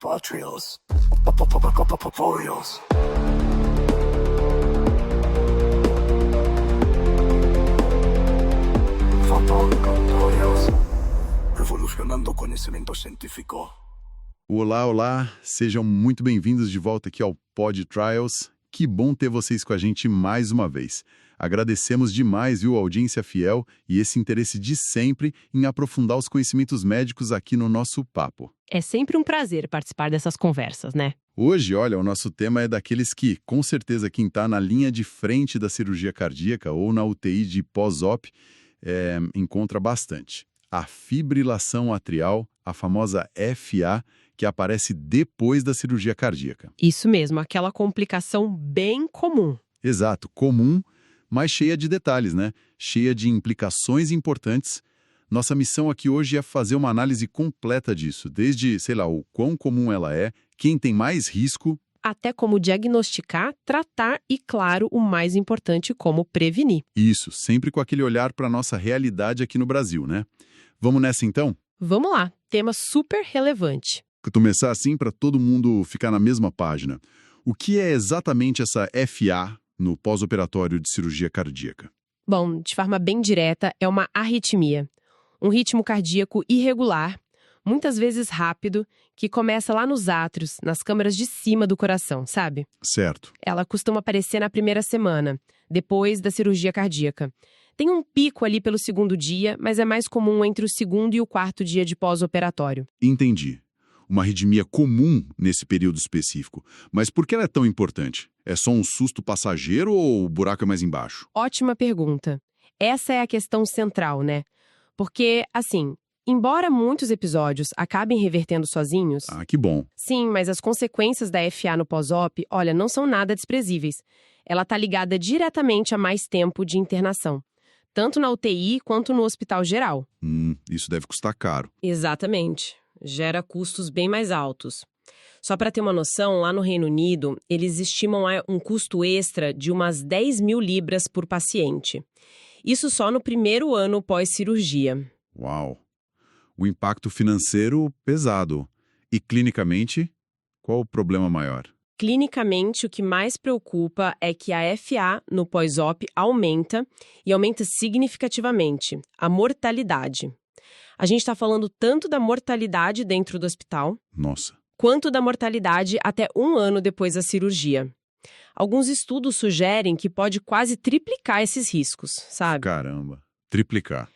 Patrios. Poyos. Fotocontroles. Revolucionando o conhecimento científico. Olá, olá! Sejam muito bem-vindos de volta aqui ao Pod Trials. Que bom ter vocês com a gente mais uma vez. Agradecemos demais, viu, a audiência fiel e esse interesse de sempre em aprofundar os conhecimentos médicos aqui no nosso papo. É sempre um prazer participar dessas conversas, né? Hoje, olha, o nosso tema é daqueles que, com certeza, quem está na linha de frente da cirurgia cardíaca ou na UTI de pós-op, encontra bastante. A fibrilação atrial, a famosa FA, que aparece depois da cirurgia cardíaca. Isso mesmo, aquela complicação bem comum. Exato, comum, mas cheia de detalhes, né? Cheia de implicações importantes. Nossa missão aqui hoje é fazer uma análise completa disso, desde, o quão comum ela é, quem tem mais risco, Até como diagnosticar, tratar e, claro, o mais importante, como prevenir. isso, sempre com aquele olhar para a nossa realidade aqui no Brasil, né? Vamos nessa então? Vamos lá, tema super relevante. Começar assim para todo mundo ficar na mesma página. O que é exatamente essa FA no pós-operatório de cirurgia cardíaca? Bom, de forma bem direta, é uma arritmia. Um ritmo cardíaco irregular, muitas vezes rápido, que começa lá nos átrios, nas câmaras de cima do coração, sabe? Certo. Ela costuma aparecer na primeira semana, depois da cirurgia cardíaca. Tem um pico ali pelo segundo dia, mas é mais comum entre o segundo e o quarto dia de pós-operatório. Entendi. Uma arritmia comum nesse período específico. Mas por que ela é tão importante? É só um susto passageiro ou o buraco é mais embaixo? Ótima pergunta. Essa é a questão central, né? Porque, assim, embora muitos episódios acabem revertendo sozinhos, Ah, que bom. sim, mas as consequências da FA no pós-op, olha, não são nada desprezíveis. Ela está ligada diretamente a mais tempo de internação, tanto na UTI quanto no hospital geral. Isso deve custar caro. Exatamente. Gera custos bem mais altos. Só para ter uma noção, lá no Reino Unido, eles estimam um custo extra de umas 10 mil libras por paciente. Isso só no primeiro ano pós-cirurgia. Uau! O impacto financeiro pesado. E clinicamente, qual o problema maior? Clinicamente, o que mais preocupa é que a FA no pós-op aumenta e aumenta significativamente a mortalidade. A gente está falando tanto da mortalidade dentro do hospital, Nossa. quanto da mortalidade até 1 ano depois da cirurgia. Alguns estudos sugerem que pode quase triplicar esses riscos, sabe? Caramba. Triplicar.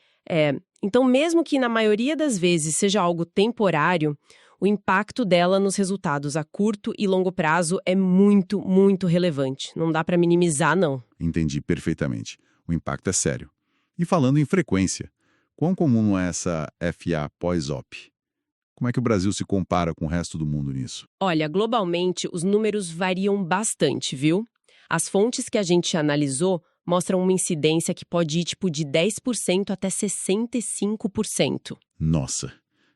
Então mesmo que na maioria das vezes seja algo temporário, o impacto dela nos resultados a curto e longo prazo é muito, muito relevante. Não dá para minimizar, não. Entendi perfeitamente. O impacto é sério. E falando em frequência, quão comum é essa FA pós-op? Como é que o Brasil se compara com o resto do mundo nisso? Olha, globalmente, os números variam bastante, viu? As fontes que a gente analisou mostram uma incidência que pode ir de 10% até 65%. Nossa,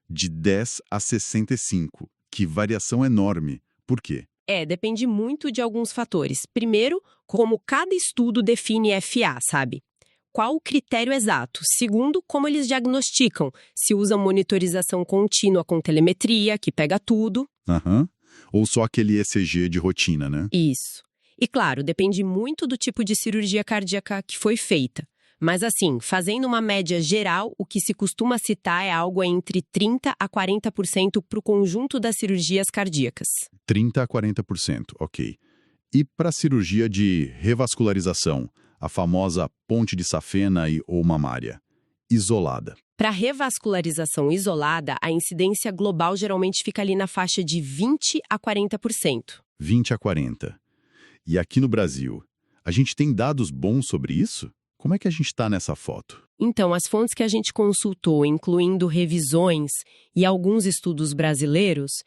de 10 a 65. Que variação enorme. Por quê? Depende muito de alguns fatores. Primeiro, como cada estudo define FA, sabe? Qual o critério exato? Segundo, como eles diagnosticam. Se usam monitorização contínua com telemetria, que pega tudo. Ou só aquele ECG de rotina, né? Isso. E claro, depende muito do tipo de cirurgia cardíaca que foi feita. Mas assim, fazendo uma média geral, o que se costuma citar é algo entre 30% a 40% para o conjunto das cirurgias cardíacas. 30 a 40%, ok. E para a cirurgia de revascularização, a famosa ponte de safena ou mamária, isolada? Para revascularização isolada, a incidência global geralmente fica ali na faixa de 20 a 40%. 20 a 40. E aqui no Brasil, a gente tem dados bons sobre isso? Como é que a gente está nessa foto? Então, as fontes que a gente consultou, incluindo revisões e alguns estudos brasileiros,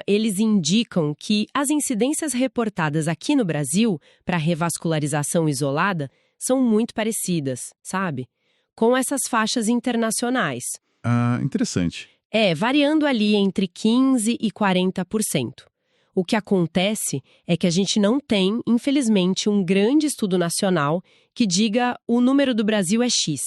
eles indicam que as incidências reportadas aqui no Brasil para revascularização isolada são muito parecidas, sabe? Com essas faixas internacionais. Ah, interessante. Variando ali entre 15% e 40%. O que acontece é que a gente não tem, infelizmente, um grande estudo nacional que diga o número do Brasil é X.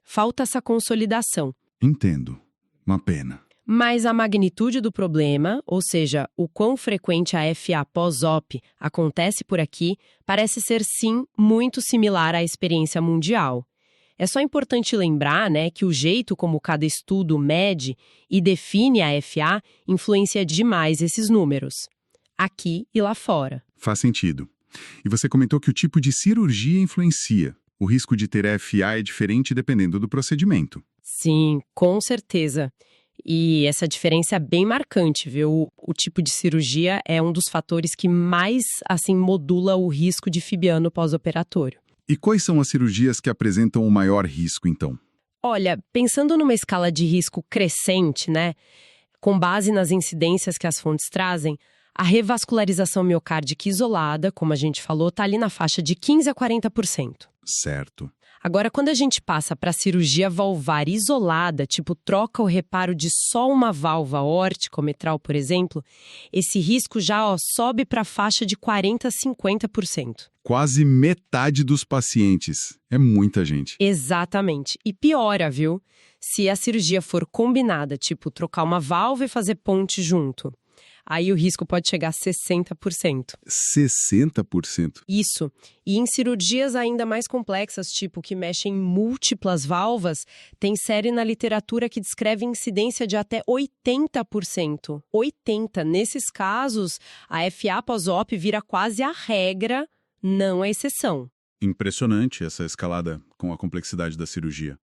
Falta essa consolidação. Entendo. Uma pena. Mas a magnitude do problema, ou seja, o quão frequente a FA pós-op acontece por aqui, parece ser sim muito similar à experiência mundial. É só importante lembrar, né, que o jeito como cada estudo mede e define a FA influencia demais esses números, aqui e lá fora. Faz sentido. E você comentou que o tipo de cirurgia influencia. O risco de ter FA é diferente dependendo do procedimento. Sim, com certeza. E essa diferença é bem marcante, viu? O tipo de cirurgia é um dos fatores que mais, modula o risco de fibiano pós-operatório. E quais são as cirurgias que apresentam o maior risco, então? Olha, pensando numa escala de risco crescente, né? Com base nas incidências que as fontes trazem, a revascularização miocárdica isolada, como a gente falou, está ali na faixa de 15% a 40%. Certo. Agora, quando a gente passa para a cirurgia valvar isolada, tipo troca ou reparo de só uma válvula aórtica ou mitral, por exemplo, esse risco já sobe para a faixa de 40% a 50%. Quase metade dos pacientes. É muita gente. Exatamente. E piora, viu? Se a cirurgia for combinada, tipo trocar uma válvula e fazer ponte junto. Aí o risco pode chegar a 60%. 60%? Isso. E em cirurgias ainda mais complexas, tipo que mexem em múltiplas válvulas, tem série na literatura que descreve incidência de até 80%. 80%. Nesses casos, a FA pós-op vira quase a regra, não a exceção. Impressionante essa escalada com a complexidade da cirurgia.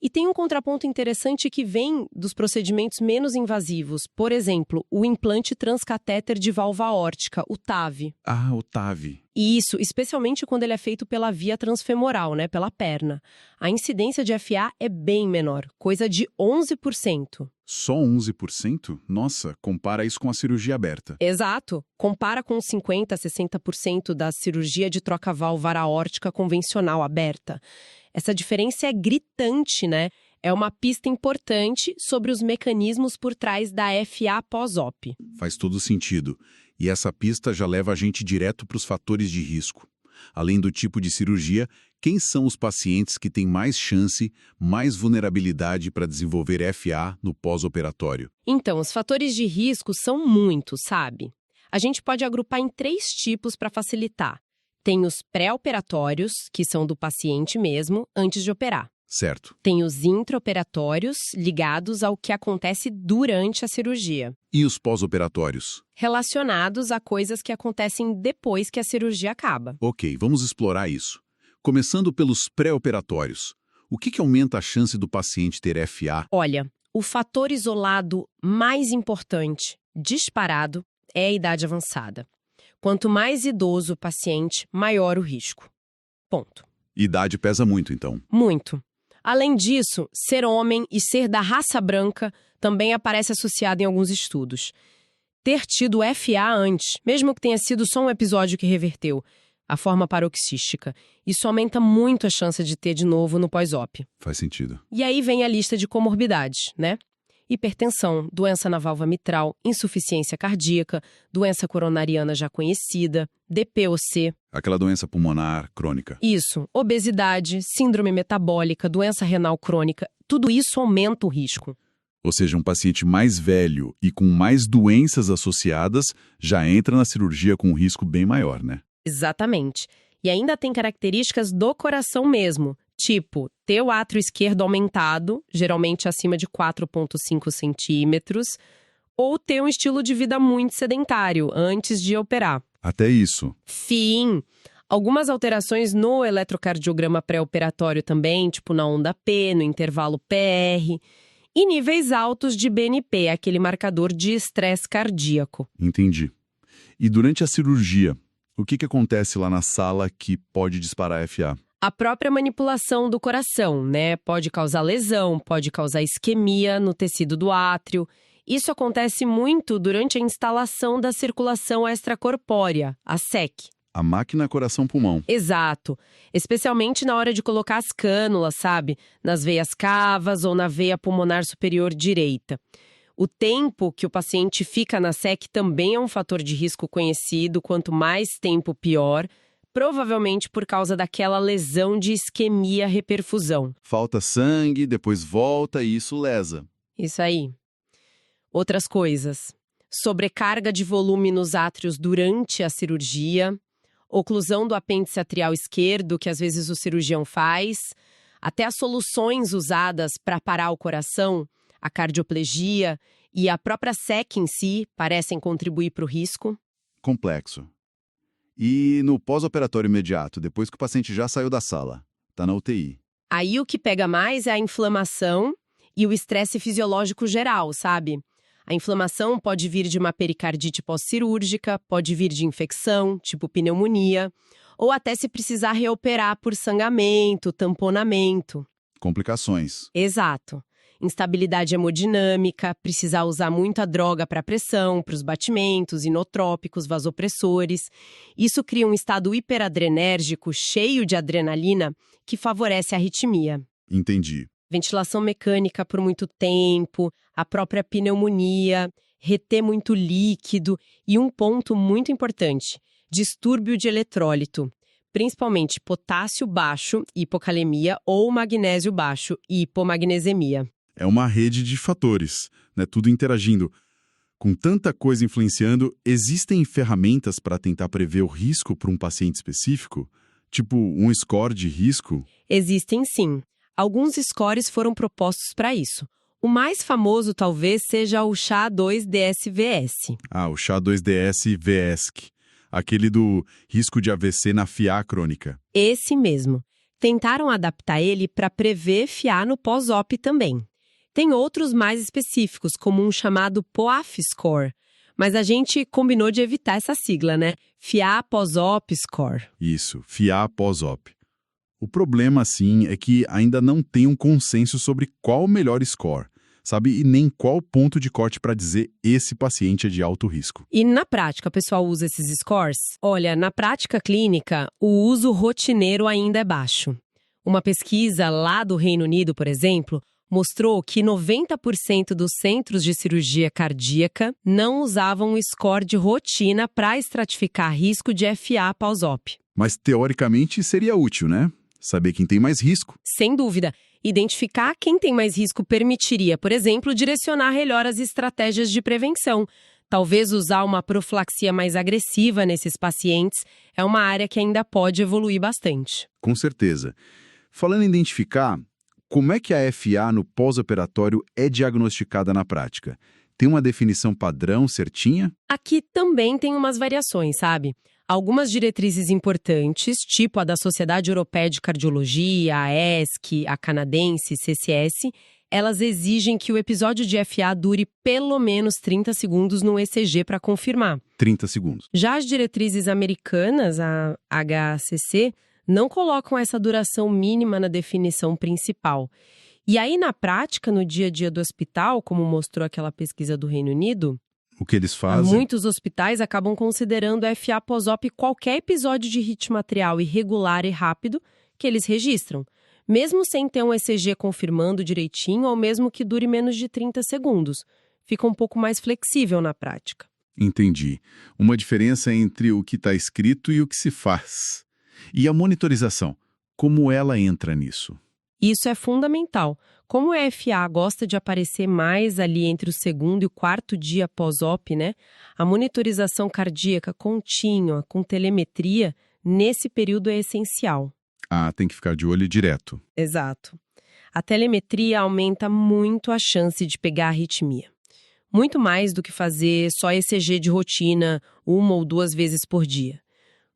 E tem um contraponto interessante que vem dos procedimentos menos invasivos. Por exemplo, o implante transcatéter de válvula aórtica, o TAV. Ah, o TAV. Isso, especialmente quando ele é feito pela via transfemoral, né, pela perna. A incidência de FA é bem menor, coisa de 11%. Só 11%? Nossa, compara isso com a cirurgia aberta. Exato. Compara com 50% a 60% da cirurgia de troca-válvula aórtica convencional aberta. Essa diferença é gritante, né? É uma pista importante sobre os mecanismos por trás da FA pós-op. Faz todo sentido. E essa pista já leva a gente direto para os fatores de risco. Além do tipo de cirurgia, quem são os pacientes que têm mais chance, mais vulnerabilidade para desenvolver FA no pós-operatório? Então, os fatores de risco são muitos, sabe? A gente pode agrupar em 3 tipos para facilitar. Tem os pré-operatórios, que são do paciente mesmo, antes de operar. Certo. Tem os intraoperatórios, ligados ao que acontece durante a cirurgia. E os pós-operatórios? Relacionados a coisas que acontecem depois que a cirurgia acaba. Ok, vamos explorar isso. Começando pelos pré-operatórios. O que aumenta a chance do paciente ter FA? Olha, o fator isolado mais importante, disparado, é a idade avançada. Quanto mais idoso o paciente, maior o risco. Ponto. Idade pesa muito, então. Muito. Além disso, ser homem e ser da raça branca também aparece associado em alguns estudos. Ter tido FA antes, mesmo que tenha sido só um episódio que reverteu, a forma paroxística, isso aumenta muito a chance de ter de novo no pós-op. Faz sentido. E aí vem a lista de comorbidades, né? Hipertensão, doença na válvula mitral, insuficiência cardíaca, doença coronariana já conhecida, DPOC. Aquela doença pulmonar crônica. Isso, obesidade, síndrome metabólica, doença renal crônica, tudo isso aumenta o risco. Ou seja, um paciente mais velho e com mais doenças associadas já entra na cirurgia com um risco bem maior, né? Exatamente. E ainda tem características do coração mesmo, tipo ter o átrio esquerdo aumentado, geralmente acima de 4,5 centímetros, ou ter um estilo de vida muito sedentário antes de operar. Até isso. Fim. Algumas alterações no eletrocardiograma pré-operatório também, tipo na onda P, no intervalo PR. E níveis altos de BNP, aquele marcador de estresse cardíaco. Entendi. E durante a cirurgia, o que acontece lá na sala que pode disparar FA? A própria manipulação do coração, né? Pode causar lesão, pode causar isquemia no tecido do átrio. Isso acontece muito durante a instalação da circulação extracorpórea, a SEC. A máquina coração-pulmão. Exato. Especialmente na hora de colocar as cânulas, sabe? Nas veias cavas ou na veia pulmonar superior direita. O tempo que o paciente fica na SEC também é um fator de risco conhecido. Quanto mais tempo, pior. Provavelmente por causa daquela lesão de isquemia-reperfusão. Falta sangue, depois volta e isso lesa. Isso aí. Outras coisas: sobrecarga de volume nos átrios durante a cirurgia, oclusão do apêndice atrial esquerdo, que às vezes o cirurgião faz, até as soluções usadas para parar o coração, a cardioplegia e a própria SEC em si parecem contribuir para o risco. Complexo. E no pós-operatório imediato, depois que o paciente já saiu da sala, está na UTI. Aí o que pega mais é a inflamação e o estresse fisiológico geral, sabe? A inflamação pode vir de uma pericardite pós-cirúrgica, pode vir de infecção, tipo pneumonia, ou até se precisar reoperar por sangramento, tamponamento. Complicações. Exato. Instabilidade hemodinâmica, precisar usar muita droga para pressão, para os batimentos, inotrópicos, vasopressores. Isso cria um estado hiperadrenérgico, cheio de adrenalina, que favorece a arritmia. Entendi. Ventilação mecânica por muito tempo, a própria pneumonia, reter muito líquido e um ponto muito importante, distúrbio de eletrólito, principalmente potássio baixo, hipocalemia, ou magnésio baixo, hipomagnesemia. É uma rede de fatores, né? Tudo interagindo. Com tanta coisa influenciando, existem ferramentas para tentar prever o risco para um paciente específico? Tipo um score de risco? Existem sim. Alguns scores foram propostos para isso. O mais famoso talvez seja o SHA-2DS-VS. Ah, o SHA-2DS-VESC. Aquele do risco de AVC na FA crônica. Esse mesmo. Tentaram adaptar ele para prever FA no pós-op também. Tem outros mais específicos, como um chamado POAF Score. Mas a gente combinou de evitar essa sigla, né? FA Pós-Op Score. Isso, FA pós-op. O problema, assim, é que ainda não tem um consenso sobre qual o melhor score, sabe? E nem qual ponto de corte para dizer esse paciente é de alto risco. E na prática, o pessoal usa esses scores? Olha, na prática clínica, o uso rotineiro ainda é baixo. Uma pesquisa lá do Reino Unido, por exemplo, mostrou que 90% dos centros de cirurgia cardíaca não usavam o score de rotina para estratificar risco de FA pós-op. Mas, teoricamente, seria útil, né? Saber quem tem mais risco. Sem dúvida. Identificar quem tem mais risco permitiria, por exemplo, direcionar melhor as estratégias de prevenção. Talvez usar uma profilaxia mais agressiva nesses pacientes é uma área que ainda pode evoluir bastante. Com certeza. Falando em identificar, como é que a FA no pós-operatório é diagnosticada na prática? Tem uma definição padrão certinha? Aqui também tem umas variações, sabe? Algumas diretrizes importantes, tipo a da Sociedade Europeia de Cardiologia, a ESC, a canadense, CCS, elas exigem que o episódio de FA dure pelo menos 30 segundos no ECG para confirmar. 30 segundos. Já as diretrizes americanas, a HCC, não colocam essa duração mínima na definição principal. E aí, na prática, no dia a dia do hospital, como mostrou aquela pesquisa do Reino Unido, O que eles fazem? muitos hospitais acabam considerando FA pós-op qualquer episódio de ritmo atrial irregular e rápido que eles registram, mesmo sem ter um ECG confirmando direitinho ou mesmo que dure menos de 30 segundos. Fica um pouco mais flexível na prática. Entendi. Uma diferença entre o que está escrito e o que se faz. E a monitorização, como ela entra nisso? Isso é fundamental. Como a FA gosta de aparecer mais ali entre o segundo e o quarto dia pós-op, né? A monitorização cardíaca contínua, com telemetria, nesse período é essencial. Ah, tem que ficar de olho direto. Exato. A telemetria aumenta muito a chance de pegar arritmia. Muito mais do que fazer só ECG de rotina 1 ou 2 vezes por dia.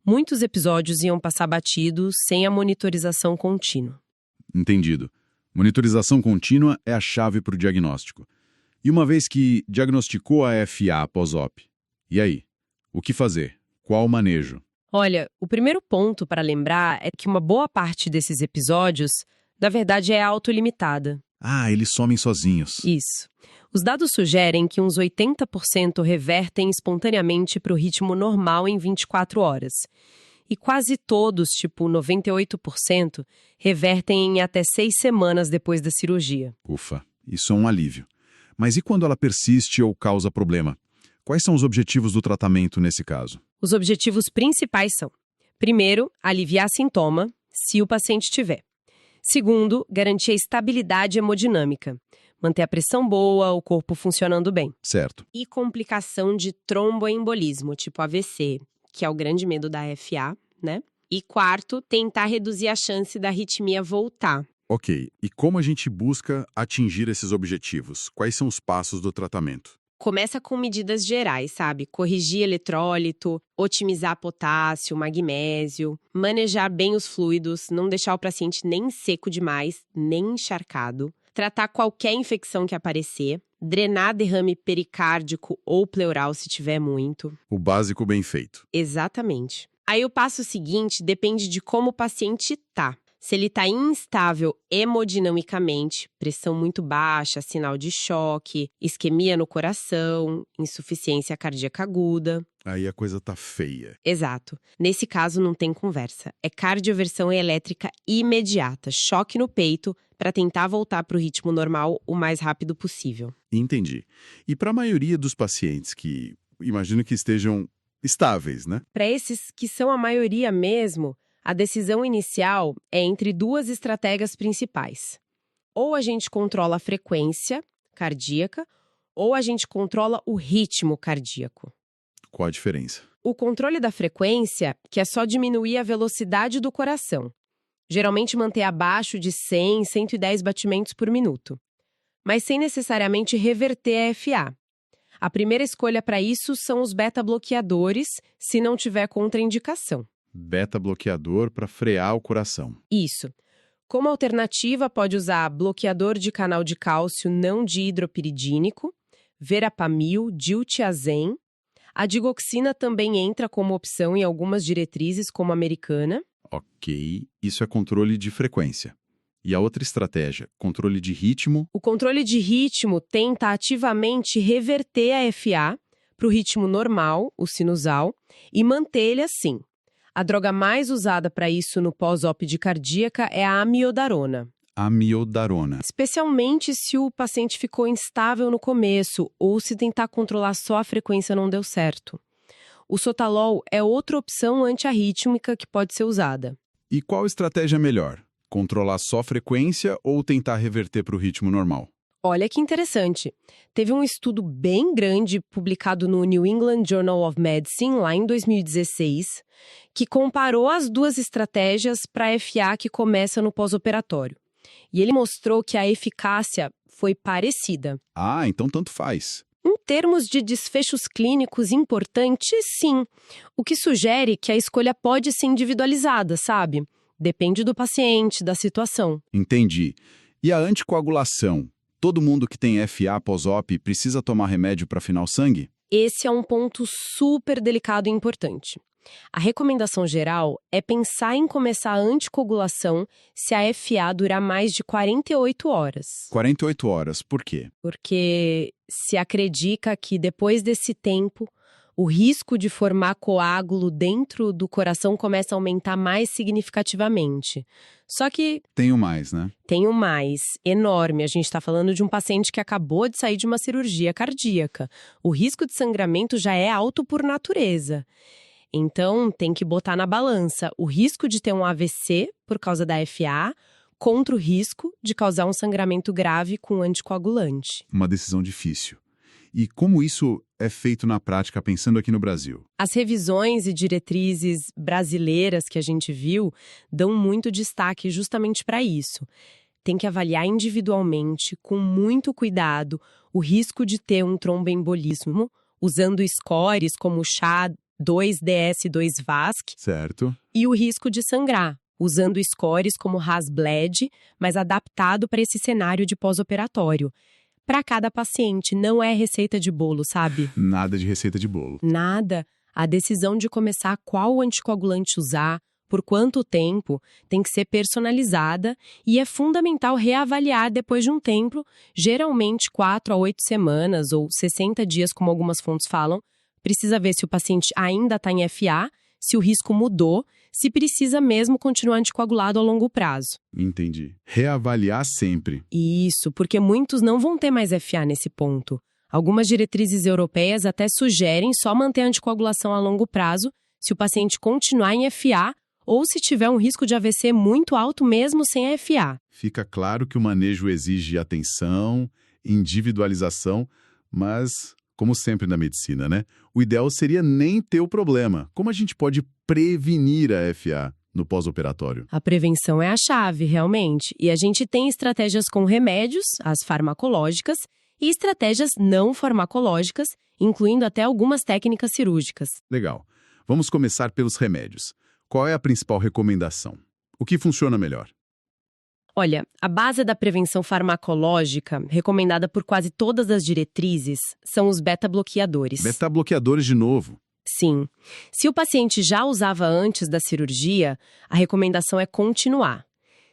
Muitos episódios iam passar batidos sem a monitorização contínua. Entendido. Monitorização contínua é a chave para o diagnóstico. E uma vez que diagnosticou a FA pós-op, e aí? O que fazer? Qual o manejo? Olha, o primeiro ponto para lembrar é que uma boa parte desses episódios, na verdade, é autolimitada. Ah, eles somem sozinhos. Isso. Os dados sugerem que uns 80% revertem espontaneamente para o ritmo normal em 24 horas. E quase todos, tipo 98%, revertem em até 6 semanas depois da cirurgia. Ufa, isso é um alívio. Mas e quando ela persiste ou causa problema? Quais são os objetivos do tratamento nesse caso? Os objetivos principais são: primeiro, aliviar sintoma, se o paciente tiver. Segundo, garantir a estabilidade hemodinâmica. manter a pressão boa, o corpo funcionando bem. Certo. E complicação de tromboembolismo, tipo AVC, que é o grande medo da FA, né? E quarto, tentar reduzir a chance da arritmia voltar. Ok, e como a gente busca atingir esses objetivos? Quais são os passos do tratamento? Começa com medidas gerais, sabe? Corrigir eletrólito, otimizar potássio, magnésio, manejar bem os fluidos, não deixar o paciente nem seco demais, nem encharcado. Tratar qualquer infecção que aparecer, drenar derrame pericárdico ou pleural se tiver muito. O básico bem feito. Exatamente. Aí o passo seguinte depende de como o paciente tá. Se ele está instável hemodinamicamente, pressão muito baixa, sinal de choque, isquemia no coração, insuficiência cardíaca aguda. Aí a coisa tá feia. Exato. Nesse caso não tem conversa. É cardioversão elétrica imediata, choque no peito, para tentar voltar para o ritmo normal o mais rápido possível. Entendi. E para a maioria dos pacientes que imagino que estejam estáveis, né? Para esses que são a maioria mesmo, a decisão inicial é entre duas estratégias principais. Ou a gente controla a frequência cardíaca, ou a gente controla o ritmo cardíaco. Qual a diferença? O controle da frequência, que é só diminuir a velocidade do coração. Geralmente manter abaixo de 100, 110 batimentos por minuto. Mas sem necessariamente reverter a FA. A primeira escolha para isso são os beta-bloqueadores, se não tiver contraindicação. Beta-bloqueador para frear o coração. Isso. Como alternativa, pode usar bloqueador de canal de cálcio não dihidropiridínico, verapamil, diltiazem. A digoxina também entra como opção em algumas diretrizes, como a americana. Ok, isso é controle de frequência. E a outra estratégia, controle de ritmo? O controle de ritmo tenta ativamente reverter a FA para o ritmo normal, o sinusal, e manter ele assim. A droga mais usada para isso no pós-op de cardíaca é a amiodarona. Amiodarona. Especialmente se o paciente ficou instável no começo ou se tentar controlar só a frequência não deu certo. O sotalol é outra opção antiarrítmica que pode ser usada. E qual estratégia é melhor? Controlar só a frequência ou tentar reverter para o ritmo normal? Olha que interessante. Teve um estudo bem grande publicado no New England Journal of Medicine, lá em 2016, que comparou as duas estratégias para a FA que começa no pós-operatório. E ele mostrou que a eficácia foi parecida. Ah, então tanto faz. Em termos de desfechos clínicos importantes, sim. O que sugere que a escolha pode ser individualizada, sabe? Depende do paciente, da situação. Entendi. E a anticoagulação? Todo mundo que tem FA pós-op precisa tomar remédio para afinar o sangue? Esse é um ponto super delicado e importante. A recomendação geral é pensar em começar a anticoagulação se a FA durar mais de 48 horas. 48 horas, por quê? Porque se acredita que depois desse tempo, o risco de formar coágulo dentro do coração começa a aumentar mais significativamente. Só que Tenho mais, né? tem um mais enorme. A gente está falando de um paciente que acabou de sair de uma cirurgia cardíaca. O risco de sangramento já é alto por natureza. Então, tem que botar na balança o risco de ter um AVC por causa da FA contra o risco de causar um sangramento grave com anticoagulante. Uma decisão difícil. E como isso é feito na prática, pensando aqui no Brasil? As revisões e diretrizes brasileiras que a gente viu dão muito destaque justamente para isso. Tem que avaliar individualmente, com muito cuidado, o risco de ter um tromboembolismo, usando scores como o SHA-2DS2-VASC, Certo. e o risco de sangrar, usando scores como RAS-BLED, mas adaptado para esse cenário de pós-operatório. Para cada paciente, não é receita de bolo, sabe? Nada de receita de bolo. Nada. A decisão de começar qual anticoagulante usar, por quanto tempo, tem que ser personalizada e é fundamental reavaliar depois de um tempo, geralmente 4 a 8 semanas ou 60 dias, como algumas fontes falam. Precisa ver se o paciente ainda está em FA, se o risco mudou, se precisa mesmo continuar anticoagulado a longo prazo. Entendi. Reavaliar sempre. Isso, porque muitos não vão ter mais FA nesse ponto. Algumas diretrizes europeias até sugerem só manter a anticoagulação a longo prazo se o paciente continuar em FA ou se tiver um risco de AVC muito alto mesmo sem a FA. Fica claro que o manejo exige atenção, individualização, mas, como sempre na medicina, né? O ideal seria nem ter o problema. Como a gente pode prevenir a FA no pós-operatório? A prevenção é a chave, realmente. E a gente tem estratégias com remédios, as farmacológicas, e estratégias não farmacológicas, incluindo até algumas técnicas cirúrgicas. Legal. Vamos começar pelos remédios. Qual é a principal recomendação? O que funciona melhor? Olha, a base da prevenção farmacológica, recomendada por quase todas as diretrizes, são os beta-bloqueadores. Beta-bloqueadores de novo. Sim. Se o paciente já usava antes da cirurgia, a recomendação é continuar.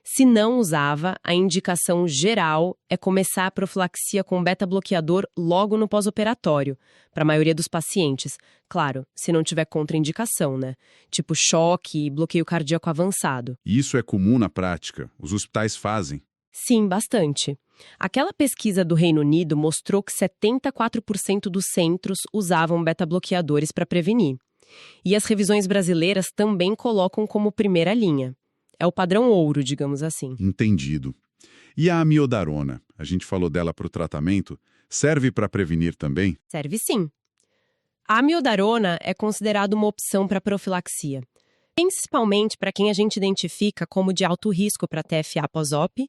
Se não usava, a indicação geral é começar a profilaxia com beta-bloqueador logo no pós-operatório, para a maioria dos pacientes. Claro, se não tiver contraindicação, né? Tipo choque e bloqueio cardíaco avançado. E isso é comum na prática? Os hospitais fazem? Sim, bastante. Aquela pesquisa do Reino Unido mostrou que 74% dos centros usavam beta-bloqueadores para prevenir. E as revisões brasileiras também colocam como primeira linha. É o padrão ouro, digamos assim. Entendido. E a amiodarona? A gente falou dela para o tratamento. Serve para prevenir também? Serve sim. A amiodarona é considerada uma opção para profilaxia, principalmente para quem a gente identifica como de alto risco para TFA pós-op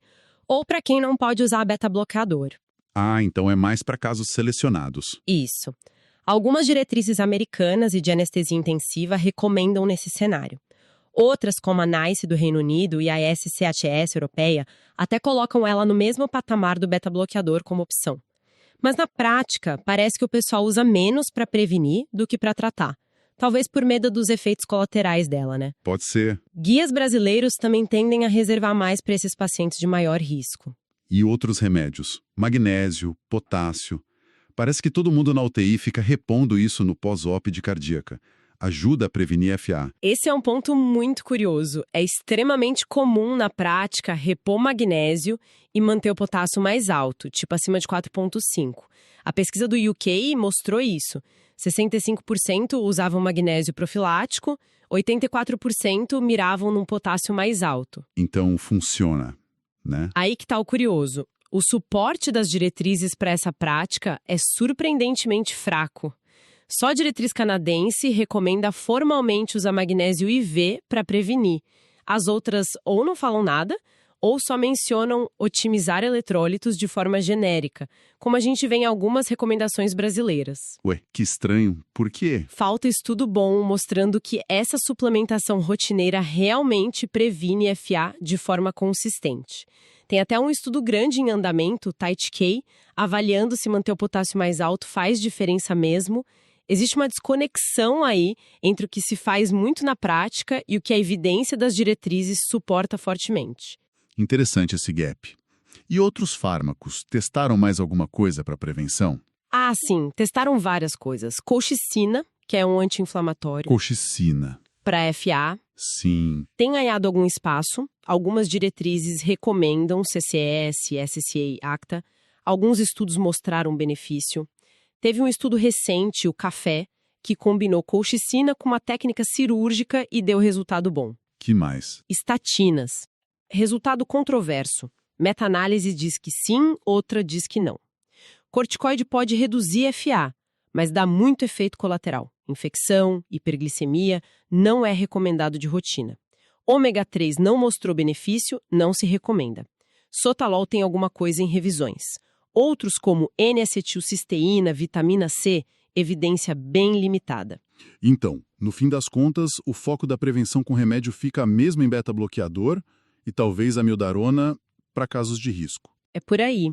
ou para quem não pode usar beta-bloqueador. Ah, então é mais para casos selecionados. Isso. Algumas diretrizes americanas e de anestesia intensiva recomendam nesse cenário. Outras, como a NICE do Reino Unido e a SCHS europeia, até colocam ela no mesmo patamar do beta-bloqueador como opção. Mas na prática, parece que o pessoal usa menos para prevenir do que para tratar. Talvez por medo dos efeitos colaterais dela, né? Pode ser. Guias brasileiros também tendem a reservar mais para esses pacientes de maior risco. E outros remédios? Magnésio, potássio. Parece que todo mundo na UTI fica repondo isso no pós-op de cardíaca. Ajuda a prevenir FA. Esse é um ponto muito curioso. É extremamente comum na prática repor magnésio e manter o potássio mais alto, tipo acima de 4,5. A pesquisa do UK mostrou isso. 65% usavam magnésio profilático, 84% miravam num potássio mais alto. Então funciona, né? Aí que tá o curioso. O suporte das diretrizes para essa prática é surpreendentemente fraco. Só a diretriz canadense recomenda formalmente usar magnésio IV para prevenir. As outras ou não falam nada, ou só mencionam otimizar eletrólitos de forma genérica, como a gente vê em algumas recomendações brasileiras. Ué, que estranho. Por quê? Falta estudo bom mostrando que essa suplementação rotineira realmente previne FA de forma consistente. Tem até um estudo grande em andamento, TIGHT-K, avaliando se manter o potássio mais alto faz diferença mesmo. Existe uma desconexão aí entre o que se faz muito na prática e o que a evidência das diretrizes suporta fortemente. Interessante esse gap. E outros fármacos? Testaram mais alguma coisa para prevenção? Ah, sim, testaram várias coisas. Colchicina, que é um anti-inflamatório. Colchicina. Para FA. Sim. Tem ganhado algum espaço. Algumas diretrizes recomendam CCS, SCA, ACTA. Alguns estudos mostraram benefício. Teve um estudo recente, o CAFé, que combinou colchicina com uma técnica cirúrgica e deu resultado bom. Que mais? Estatinas. Resultado controverso. Meta-análise diz que sim, outra diz que não. Corticoide pode reduzir FA, mas dá muito efeito colateral. Infecção, hiperglicemia, não é recomendado de rotina. Ômega 3 não mostrou benefício, não se recomenda. Sotalol tem alguma coisa em revisões. Outros, como N-acetilcisteína, vitamina C, evidência bem limitada. Então, no fim das contas, o foco da prevenção com remédio fica mesmo em beta-bloqueador e talvez amiodarona para casos de risco. É por aí.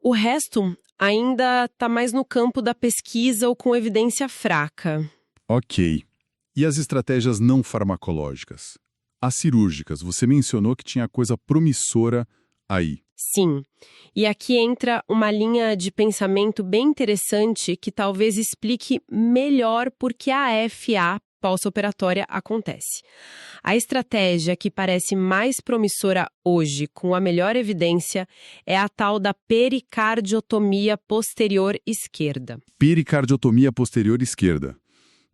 O resto ainda está mais no campo da pesquisa ou com evidência fraca. Ok. E as estratégias não farmacológicas? As cirúrgicas, você mencionou que tinha coisa promissora aí. Sim. E aqui entra uma linha de pensamento bem interessante que talvez explique melhor por que a FA pós-operatória acontece. A estratégia que parece mais promissora hoje, com a melhor evidência, é a tal da pericardiotomia posterior esquerda. Pericardiotomia posterior esquerda.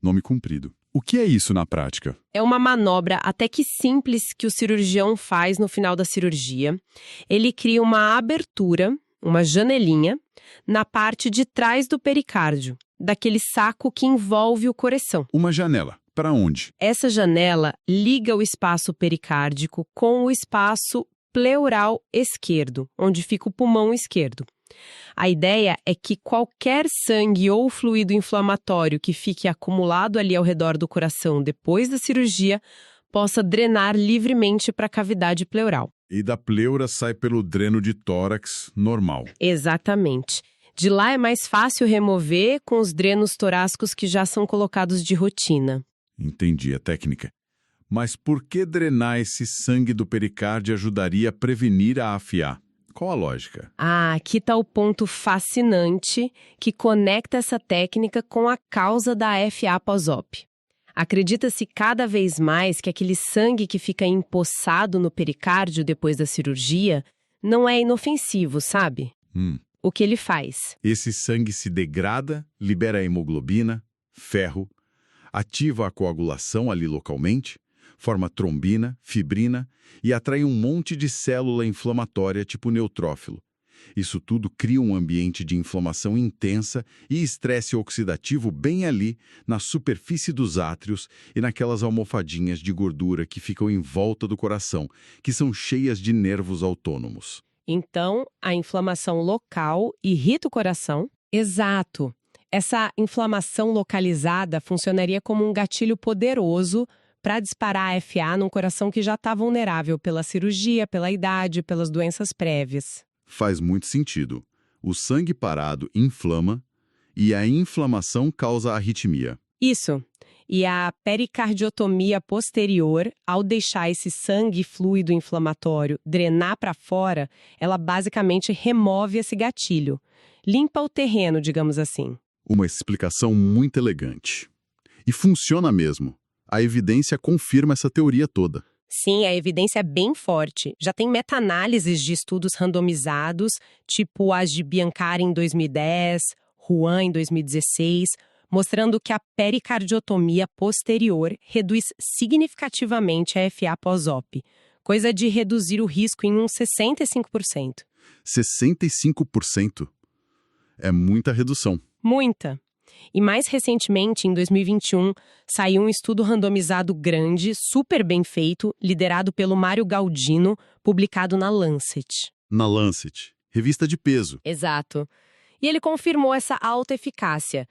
Nome comprido. O que é isso na prática? É uma manobra até que simples que o cirurgião faz no final da cirurgia. Ele cria uma abertura uma janelinha, na parte de trás do pericárdio, daquele saco que envolve o coração. Uma janela. Para onde? Essa janela liga o espaço pericárdico com o espaço pleural esquerdo, onde fica o pulmão esquerdo. A ideia é que qualquer sangue ou fluido inflamatório que fique acumulado ali ao redor do coração depois da cirurgia possa drenar livremente para a cavidade pleural. E da pleura sai pelo dreno de tórax normal. Exatamente. De lá é mais fácil remover com os drenos torácicos que já são colocados de rotina. Entendi a técnica. Mas por que drenar esse sangue do pericárdio ajudaria a prevenir a AFA? Qual a lógica? Aqui está o ponto fascinante que conecta essa técnica com a causa da AFA pós-op. Acredita-se cada vez mais que aquele sangue que fica empoçado no pericárdio depois da cirurgia não é inofensivo, sabe? O que ele faz? Esse sangue se degrada, libera hemoglobina, ferro, ativa a coagulação ali localmente, forma trombina, fibrina e atrai um monte de célula inflamatória tipo neutrófilo. Isso tudo cria um ambiente de inflamação intensa e estresse oxidativo bem ali na superfície dos átrios e naquelas almofadinhas de gordura que ficam em volta do coração, que são cheias de nervos autônomos. Então, a inflamação local irrita o coração? Exato. Essa inflamação localizada funcionaria como um gatilho poderoso para disparar a FA num coração que já está vulnerável pela cirurgia, pela idade, pelas doenças prévias. Faz muito sentido. O sangue parado inflama e a inflamação causa arritmia. Isso. E a pericardiotomia posterior, ao deixar esse sangue fluido inflamatório drenar para fora, ela basicamente remove esse gatilho. Limpa o terreno, digamos assim. Uma explicação muito elegante. E funciona mesmo. A evidência confirma essa teoria toda. Sim, a evidência é bem forte. Já tem meta-análises de estudos randomizados, tipo as de Bianchari em 2010, Juan em 2016, mostrando que a pericardiotomia posterior reduz significativamente a FA pós-op, coisa de reduzir o risco em uns 65%. 65%? É muita redução. Muita. E mais recentemente, em 2021, saiu um estudo randomizado grande, super bem feito, liderado pelo Mário Galdino, publicado na Lancet. Na Lancet, revista de peso. Exato. E ele confirmou essa alta eficácia.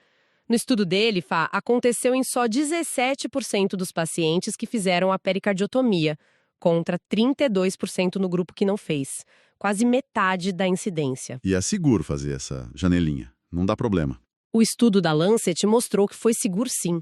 No estudo dele, aconteceu em só 17% dos pacientes que fizeram a pericardiotomia, contra 32% no grupo que não fez. Quase metade da incidência. E é seguro fazer essa janelinha, não dá problema. O estudo da Lancet mostrou que foi seguro sim.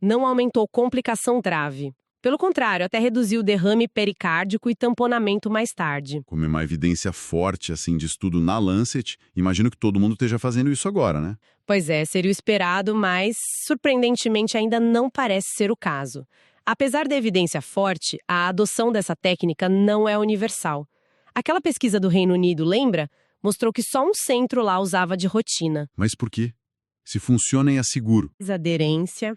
Não aumentou complicação grave. Pelo contrário, até reduziu derrame pericárdico e tamponamento mais tarde. Como é uma evidência forte assim de estudo na Lancet, imagino que todo mundo esteja fazendo isso agora, né? Pois é, seria o esperado, mas surpreendentemente ainda não parece ser o caso. Apesar da evidência forte, a adoção dessa técnica não é universal. Aquela pesquisa do Reino Unido, lembra? Mostrou que só um centro lá usava de rotina. Mas por quê? Se funciona, é seguro. Aderência,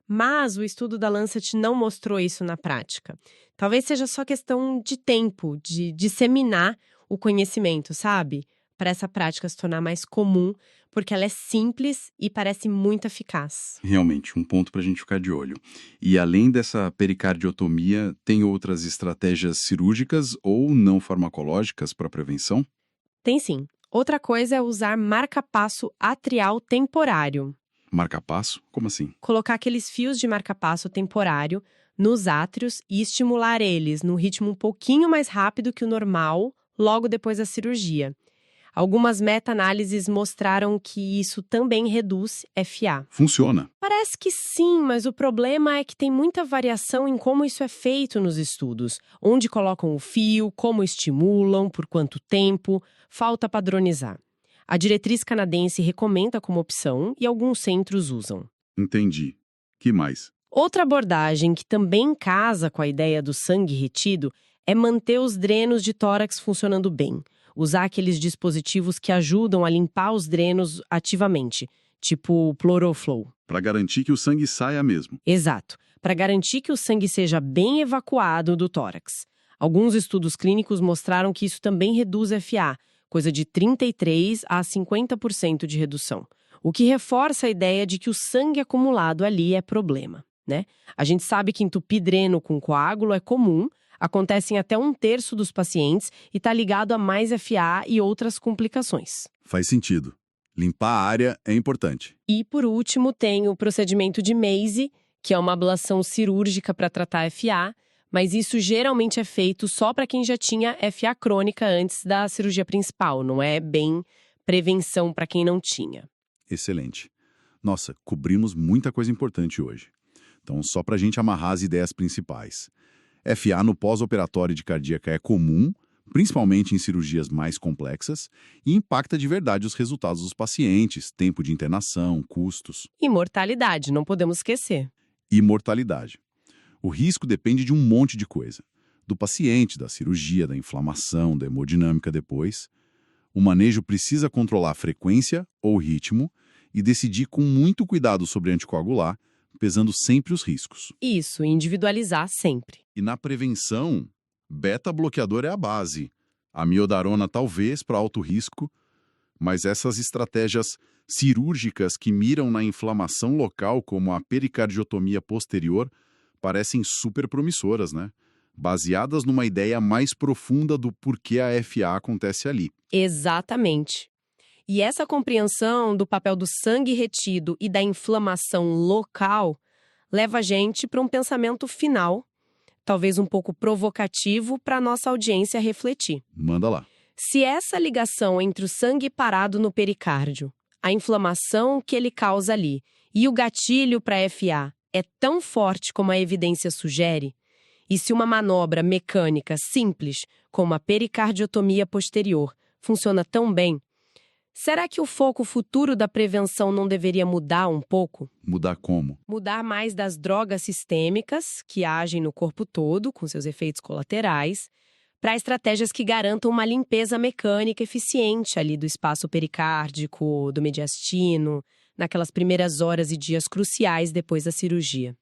mas o estudo da Lancet não mostrou isso na prática. Talvez seja só questão de tempo, de disseminar o conhecimento, sabe? Para essa prática se tornar mais comum, porque ela é simples e parece muito eficaz. Realmente, um ponto para a gente ficar de olho. E além dessa pericardiotomia, tem outras estratégias cirúrgicas ou não farmacológicas para prevenção? Tem sim. Outra coisa é usar marca-passo atrial temporário. Marca-passo? Como assim? Colocar aqueles fios de marca-passo temporário nos átrios e estimular eles num ritmo um pouquinho mais rápido que o normal, logo depois da cirurgia. Algumas meta-análises mostraram que isso também reduz FA. Funciona. Parece que sim, mas o problema é que tem muita variação em como isso é feito nos estudos. Onde colocam o fio, como estimulam, por quanto tempo, falta padronizar. A diretriz canadense recomenda como opção e alguns centros usam. Entendi. Que mais? Outra abordagem que também casa com a ideia do sangue retido é manter os drenos de tórax funcionando bem. Usar aqueles dispositivos que ajudam a limpar os drenos ativamente, tipo o Pluroflow. Para garantir que o sangue saia mesmo. Exato, para garantir que o sangue seja bem evacuado do tórax. Alguns estudos clínicos mostraram que isso também reduz FA, coisa de 33% a 50% de redução, o que reforça a ideia de que o sangue acumulado ali é problema, né? A gente sabe que entupir dreno com coágulo é comum, acontece em até 1/3 dos pacientes e está ligado a mais FA e outras complicações. Faz sentido. Limpar a área é importante. E, por último, tem o procedimento de MACE, que é uma ablação cirúrgica para tratar FA, mas isso geralmente é feito só para quem já tinha FA crônica antes da cirurgia principal, não é bem prevenção para quem não tinha. Excelente. Nossa, cobrimos muita coisa importante hoje. Então, só para a gente amarrar as ideias principais. FA no pós-operatório de cardíaca é comum, principalmente em cirurgias mais complexas, e impacta de verdade os resultados dos pacientes, tempo de internação, custos. E mortalidade, não podemos esquecer. E mortalidade. O risco depende de um monte de coisa. Do paciente, da cirurgia, da inflamação, da hemodinâmica depois. O manejo precisa controlar a frequência ou ritmo e decidir com muito cuidado sobre anticoagular, pesando sempre os riscos. Isso, individualizar sempre. E na prevenção, beta-bloqueador é a base. A miodarona talvez para alto risco, mas essas estratégias cirúrgicas que miram na inflamação local, como a pericardiotomia posterior, parecem super promissoras, né? Baseadas numa ideia mais profunda do porquê a FA acontece ali. Exatamente. E essa compreensão do papel do sangue retido e da inflamação local leva a gente para um pensamento final, talvez um pouco provocativo para a nossa audiência refletir. Manda lá. Se essa ligação entre o sangue parado no pericárdio, a inflamação que ele causa ali e o gatilho para FA é tão forte como a evidência sugere, e se uma manobra mecânica simples, como a pericardiotomia posterior, funciona tão bem, será que o foco futuro da prevenção não deveria mudar um pouco? Mudar como? Mudar mais das drogas sistêmicas, que agem no corpo todo, com seus efeitos colaterais, para estratégias que garantam uma limpeza mecânica eficiente ali do espaço pericárdico, do mediastino, naquelas primeiras horas e dias cruciais depois da cirurgia.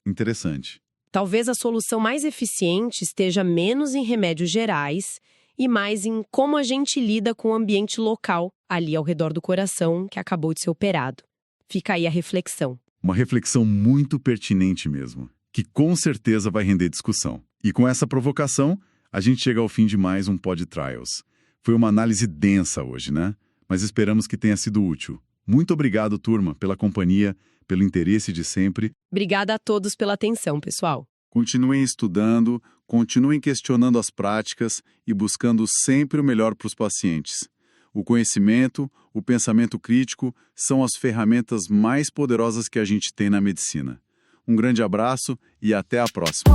Interessante. Talvez a solução mais eficiente esteja menos em remédios gerais e mais em como a gente lida com o ambiente local, ali ao redor do coração, que acabou de ser operado. Fica aí a reflexão. Uma reflexão muito pertinente mesmo, que com certeza vai render discussão. E com essa provocação, a gente chega ao fim de mais um Pod Trials. Foi uma análise densa hoje, né? Mas esperamos que tenha sido útil. Muito obrigado, turma, pela companhia, pelo interesse de sempre. Obrigada a todos pela atenção, pessoal. Continuem estudando, continuem questionando as práticas e buscando sempre o melhor para os pacientes. O conhecimento, o pensamento crítico são as ferramentas mais poderosas que a gente tem na medicina. Um grande abraço e até a próxima.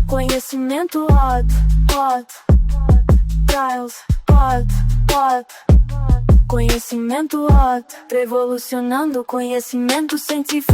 Conhecimento Trials Conhecimento revolucionando o conhecimento científico.